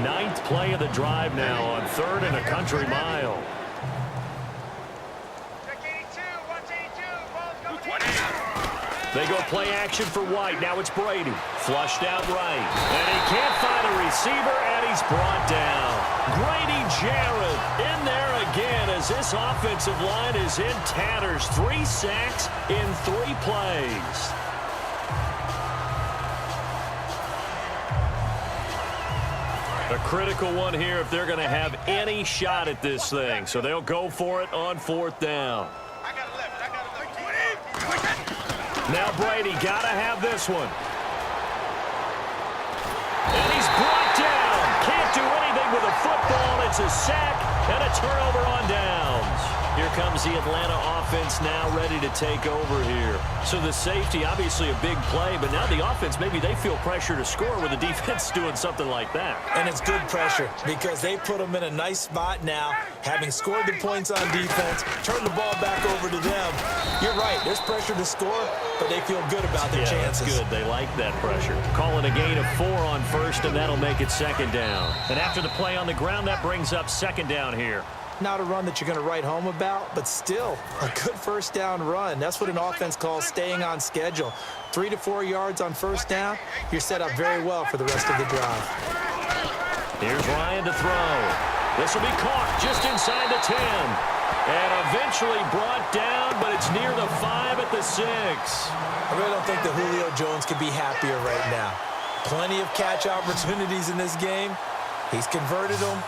Ninth play of the drive now on 3rd and a country mile. They go play action for White. Now it's Brady. Flushed out right. And he can't find a receiver, and he's brought down. Grady Jarrett in there again as this offensive line is in tatters. 3 sacks in 3 plays. A critical one here if they're going to have any shot at this thing. So they'll go for it on 4th down. Now Brady got to have this one. And he's brought down. Can't do anything with a football. It's a sack and a turnover on downs. Here comes the Atlanta offense now ready to take over here. So the safety, obviously a big play, but now the offense, maybe they feel pressure to score with the defense doing something like that. And it's good pressure because they put them in a nice spot now, having scored the points on defense, turn the ball back over to them. You're right, there's pressure to score, but they feel good about their chances. That's good. They like that pressure. Call it a gain of 4 on 1st, and that'll make it 2nd down. And after the play on the ground, that brings up 2nd down here. Not a run that you're going to write home about, but still a good 1st down run. That's what an offense calls staying on schedule. 3 to 4 yards on 1st down, you're set up very well for the rest of the drive. Here's Ryan to throw. This will be caught just inside the 10. And eventually brought down, but it's near the 5 at the 6. I really don't think that Julio Jones could be happier right now. Plenty of catch opportunities in this game. He's converted them.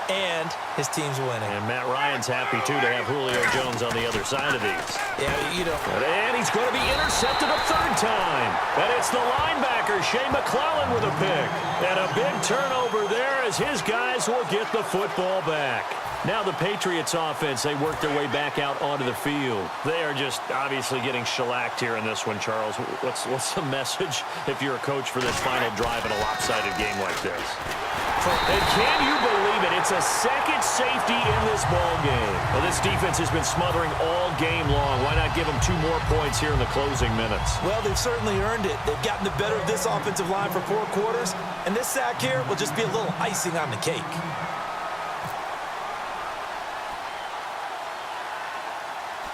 And his team's winning. And Matt Ryan's happy, too, to have Julio Jones on the other side of these. Yeah, you know. And he's going to be intercepted a 3rd time. And it's the linebacker, Shea McClellan, with a pick. And a big turnover there as his guys will get the football back. Now the Patriots offense, they work their way back out onto the field. They are just obviously getting shellacked here in this one, Charles. What's the message if you're a coach for this final drive in a lopsided game like this? And can you believe it? It's a 2nd safety in this ball game. Well, this defense has been smothering all game long. Why not give them 2 more points here in the closing minutes? Well, they've certainly earned it. They've gotten the better of this offensive line for 4 quarters, and this sack here will just be a little icing on the cake.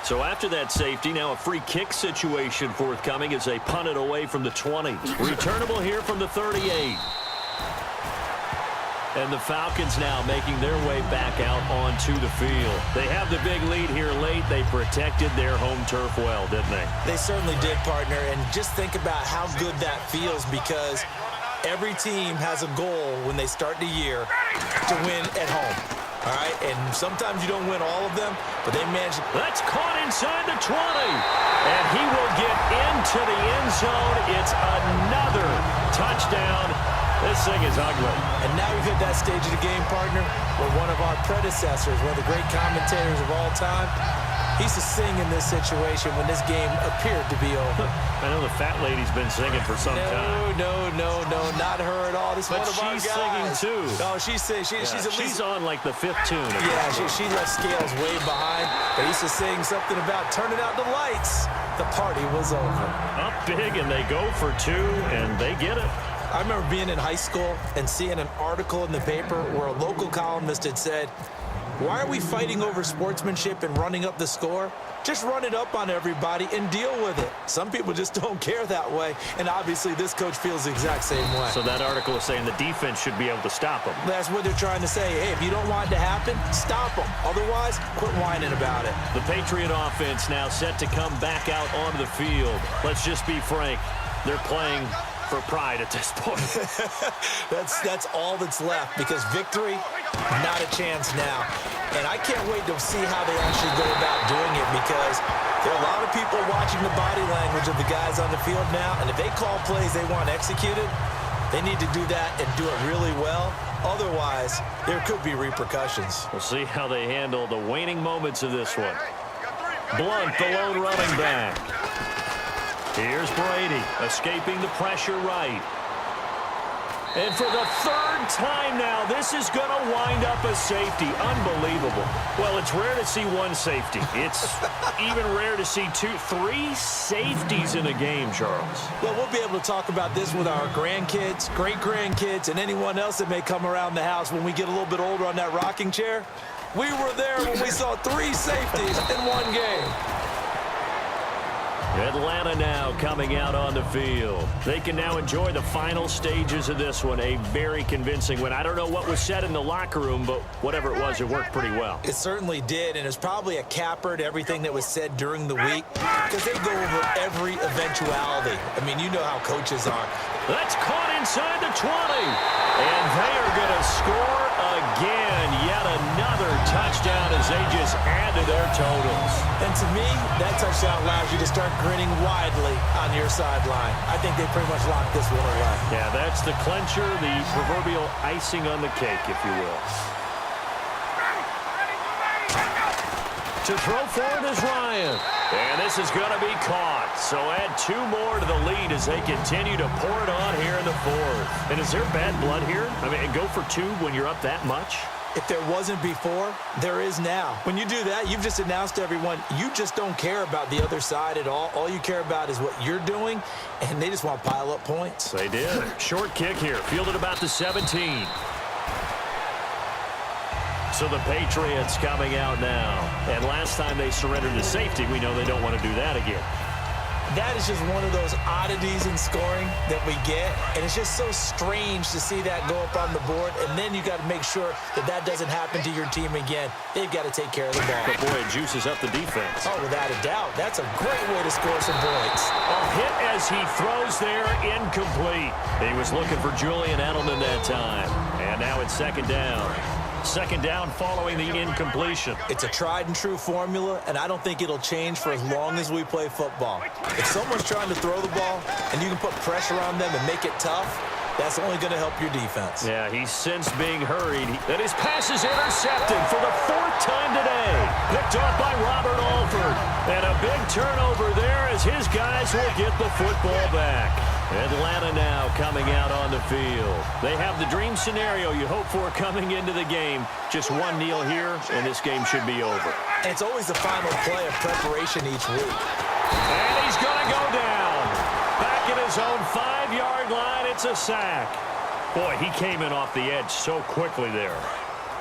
So after that safety, now a free kick situation forthcoming as they punt it away from the 20. Returnable here from the 38. And the Falcons now making their way back out onto the field. They have the big lead here late. They protected their home turf well, didn't they? They certainly did, partner. And just think about how good that feels because every team has a goal when they start the year to win at home. All right, and sometimes you don't win all of them, but they manage. That's caught inside the 20. And he will get into the end zone. It's another touchdown. This thing is ugly. And now we've hit that stage of the game, partner, where one of our predecessors, one of the great commentators of all time, he used to sing in this situation when this game appeared to be over. I know the fat lady's been singing for some time. No, not her at all. This is one of our guys. But she's singing too. No, she's at least... She's on like the 5th tune. Yeah, she left Scales way behind. But he used to sing something about turning out the lights. The party was over. Up big, and they go for 2, and they get it. I remember being in high school and seeing an article in the paper where a local columnist had said, why are we fighting over sportsmanship and running up the score? Just run it up on everybody and deal with it. Some people just don't care that way, and obviously this coach feels the exact same way. So that article is saying the defense should be able to stop them. That's what they're trying to say. Hey, if you don't want it to happen, stop them. Otherwise, quit whining about it. The Patriot offense now set to come back out onto the field. Let's just be frank. They're playing for pride at this point. That's all that's left because victory, not a chance now. And I can't wait to see how they actually go about doing it because there are a lot of people watching the body language of the guys on the field now, and if they call plays they want executed, they need to do that and do it really well. Otherwise, there could be repercussions. We'll see how they handle the waning moments of this one. Blunt, the lone running back. Here's Brady, escaping the pressure right. And for the 3rd time now. This is going to wind up a safety. Unbelievable. Well, it's rare to see one safety. It's even rare to see three safeties in a game, Charles. Well, we'll be able to talk about this with our grandkids, great-grandkids, and anyone else that may come around the house when we get a little bit older on that rocking chair. We were there when we saw three safeties in one game. Atlanta now coming out on the field. They can now enjoy the final stages of this one. A very convincing win. I don't know what was said in the locker room, but whatever it was, it worked pretty well. It certainly did, and it's probably a capper to everything that was said during the week because they go over every eventuality. I mean, you know how coaches are. That's caught inside the 20. And they are going to score again. Yet another touchdown as they just add to their totals. And to me, that touchdown allows you to start grinning widely on your sideline. I think they pretty much locked this one away. Yeah, that's the clincher, the proverbial icing on the cake, if you will. To throw forward is Ryan. And this is going to be caught. So add two more to the lead as they continue to pour it on here in the fourth. And is there bad blood here? I mean, go for two when you're up that much? If there wasn't before, there is now. When you do that, you've just announced to everyone, you just don't care about the other side at all. All you care about is what you're doing, and they just want to pile up points. They did. Short kick here, fielded about the 17. So the Patriots coming out now. And last time they surrendered to safety, we know they don't want to do that again. That is just one of those oddities in scoring that we get, and it's just so strange to see that go up on the board, and then you got to make sure that that doesn't happen to your team again. They've got to take care of the ball. But boy, it juices up the defense. Oh, without a doubt. That's a great way to score some points. A hit as he throws there, incomplete. He was looking for Julian Edelman that time, and now it's second down. Second down following the incompletion. It's a tried-and-true formula, and I don't think it'll change for as long as we play football. If someone's trying to throw the ball and you can put pressure on them and make it tough, that's only going to help your defense. Yeah, he's since being hurried. And his pass is intercepted for the fourth time today. Picked off by Robert Alford. And a big turnover there as his guys will get the football back. Atlanta now coming out on the field. They have the dream scenario you hope for coming into the game. Just one kneel here, and this game should be over. And it's always the final play of preparation each week. And he's going to go down. Back at his own 5-yard line, it's a sack. Boy, he came in off the edge so quickly there.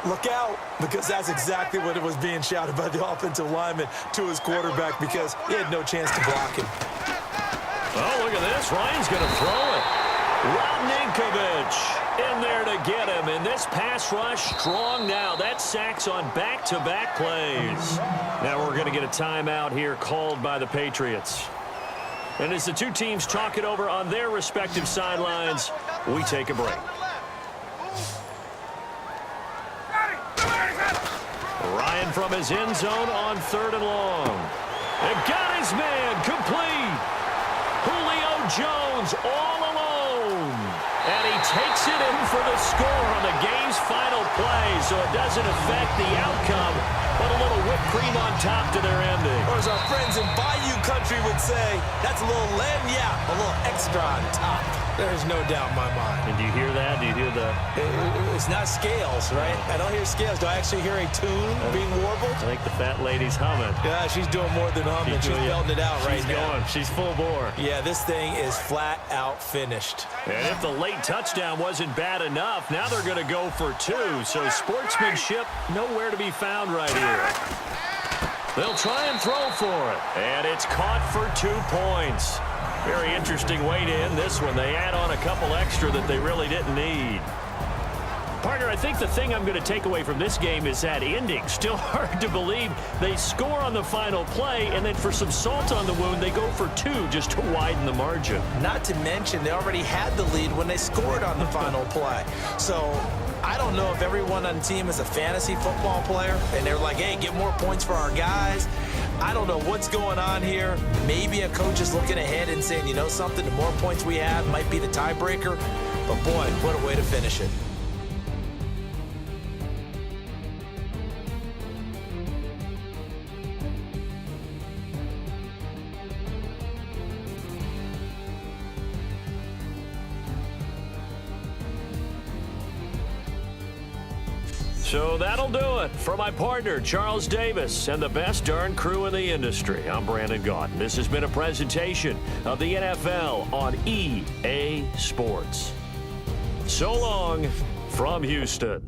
Look out, because that's exactly what it was being shouted by the offensive lineman to his quarterback because he had no chance to block him. Oh, look at this. Ryan's going to throw it. Rob Ninkovich in there to get him. And this pass rush strong now. That sacks on back-to-back plays. Now we're going to get a timeout here called by the Patriots. And as the two teams talk it over on their respective sidelines, we take a break. Ryan from his end zone on 3rd and long. They've got his man complete. Julio Jones all alone. And he takes it in for the score on the game's final play, so it doesn't affect the outcome, but a little whipped cream on top to their ending. Or as our friends in Bayou Country would say, that's a little lagniappe, a little extra on top. There's no doubt in my mind. And do you hear that? Do you hear the... It's not scales, right? I don't hear scales. Do I actually hear a tune being warbled? I think the fat lady's humming. Yeah, she's doing more than humming. She's belting it out right now. She's full bore. Yeah, this thing is flat out finished. And if the late touchdown wasn't bad enough, now they're going to go for two. So sportsmanship nowhere to be found right here. They'll try and throw for it. And it's caught for 2 points. Very interesting way to end this one. They add on a couple extra that they really didn't need. Partner, I think the thing I'm going to take away from this game is that ending. Still hard to believe they score on the final play, and then for some salt on the wound, they go for two just to widen the margin. Not to mention, they already had the lead when they scored on the final play. So I don't know if everyone on the team is a fantasy football player, and they're like, hey, get more points for our guys. I don't know what's going on here. Maybe a coach is looking ahead and saying, you know something, the more points we have might be the tiebreaker. But boy, what a way to finish it. So that'll do it. For my partner, Charles Davis, and the best darn crew in the industry, I'm Brandon Gaudin. This has been a presentation of the NFL on EA Sports. So long from Houston.